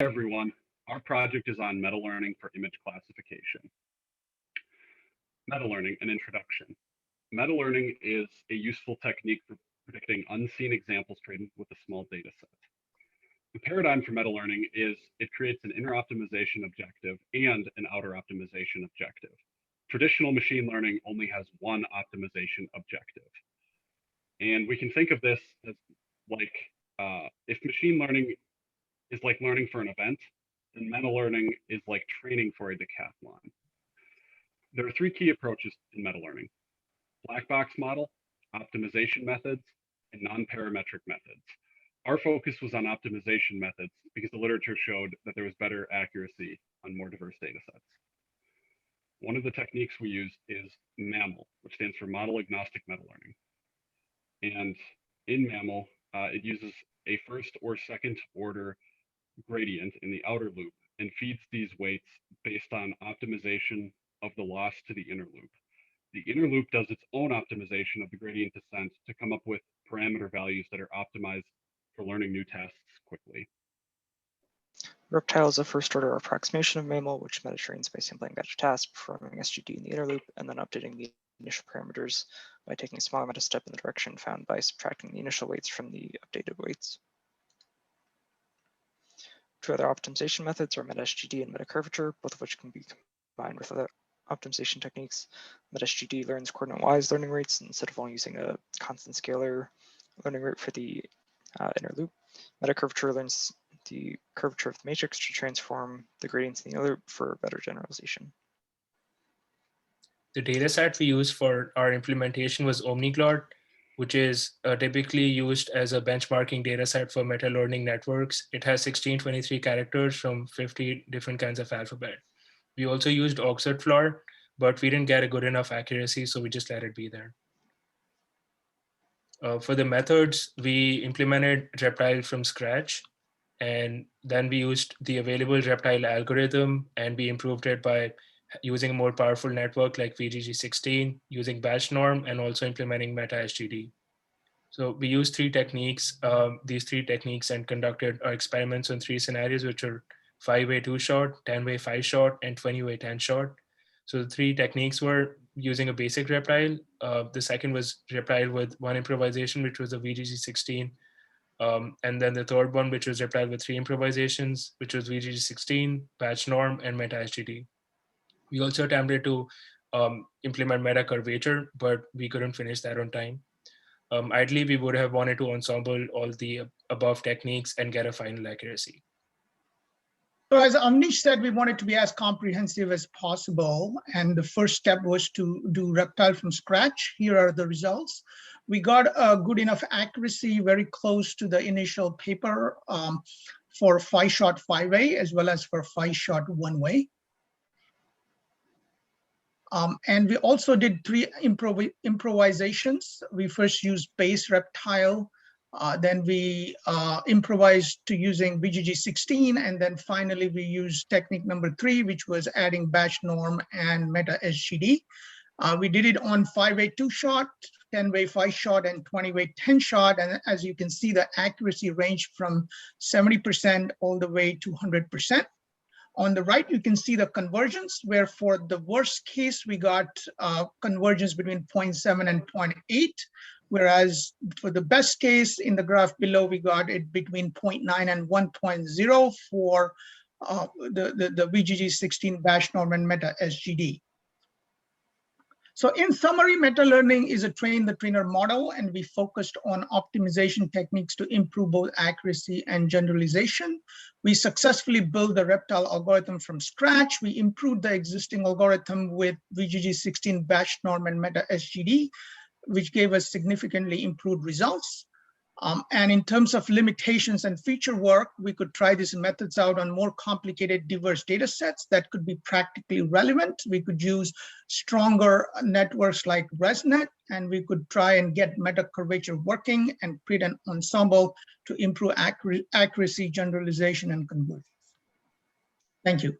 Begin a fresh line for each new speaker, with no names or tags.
everyone. Our project is on meta-learning for image classification. Meta-learning, an introduction. Meta-learning is a useful technique for predicting unseen example training with a small data set. The paradigm for meta-learning is it creates an inner optimization objective and an outer optimization objective. Traditional machine learning only has one optimization objective. And we can think of this as like, if machine learning is like learning for an event, then meta-learning is like training for a decathlon. There are three key approaches in meta-learning: black box model, optimization methods, and non-parametric methods. Our focus was on optimization methods because the literature showed that there was better accuracy on more diverse data sets. One of the techniques we use is MAML, which stands for Model Agnostic Meta-Learning. And in MAML, it uses a first or second order gradient in the outer loop and feeds these weights based on optimization of the loss to the inner loop. The inner loop does its own optimization of the gradient descent to come up with parameter values that are optimized for learning new tasks quickly.
Reptile is a first-order approximation of MAML, which meta-trains by sampling a batch of tasks, performing SGD in the inner loop, and then updating the initial parameters by taking a small meta step in the direction found by subtracting the initial weights from the updated weights. Two other optimization methods are meta-SGD and meta-curvature, both of which can be combined with other optimization techniques. Meta-SGD learns coordinate-wise learning rates instead of only using a constant scalar learning rate for the inner loop. Meta-curvature learns the curvature of the matrix to transform the gradients in the inner loop for better generalization.
The dataset we used for our implementation was OmniGlot, which is typically used as a benchmarking dataset for meta-learning networks. It has 1623 characters from 50 different kinds of alphabet. We also used Oxfordflower, but we didn't get a good enough accuracy, so we just let it be there. For the methods, we implemented Reptile from scratch, and then we used the available Reptile algorithm, and we improved it by using a more powerful network like VGG16, using batch norm, and also implementing meta-SGD. So we used three techniques, and conducted our experiments on three scenarios, which are 5-way 2-shot, 10-way 5-shot, and 20-way 10-shot. So the three techniques were using a basic Reptile. The second was Reptile with one improvisation, which was a VGG16. And then the third one, which was Reptile with 3 improvisations, which was VGG16, batch norm, and meta-SGD. We also attempted to implement meta-curvature, but we couldn't finish that on time. Ideally, we would have wanted to ensemble all the above techniques and get a final accuracy.
So as Amnish said, we wanted to be as comprehensive as possible. And the first step was to do Reptile from scratch. Here are the results. We got a good enough accuracy, very close to the initial paper for 5-shot 5-way, as well as for 5-shot 1-way. And we also did 3 improvisations. We first used base Reptile, then we improvised to using VGG16, and then finally we used technique number 3, which was adding batch norm and meta-SGD. We did it on 5-way 2-shot, 10-way 5-shot, and 20-way 10-shot, and as you can see, the accuracy ranged from 70% all the way to 100%. On the right, you can see the convergence, where for the worst case, we got convergence between 0.7 and 0.8, whereas for the best case in the graph below, we got it between 0.9 and 1.0 for the VGG16 batch norm and meta-SGD. So in summary, meta-learning is a train-the-trainer model, and we focused on optimization techniques to improve both accuracy and generalization. We successfully built the Reptile algorithm from scratch. We improved the existing algorithm with VGG16 batch norm and meta-SGD, which gave us significantly improved results. And in terms of limitations and feature work, we could try these methods out on more complicated, diverse data sets that could be practically relevant. We could use stronger networks like ResNet, and we could try and get meta-curvature working and create an ensemble to improve accuracy, generalization, and convergence. Thank you.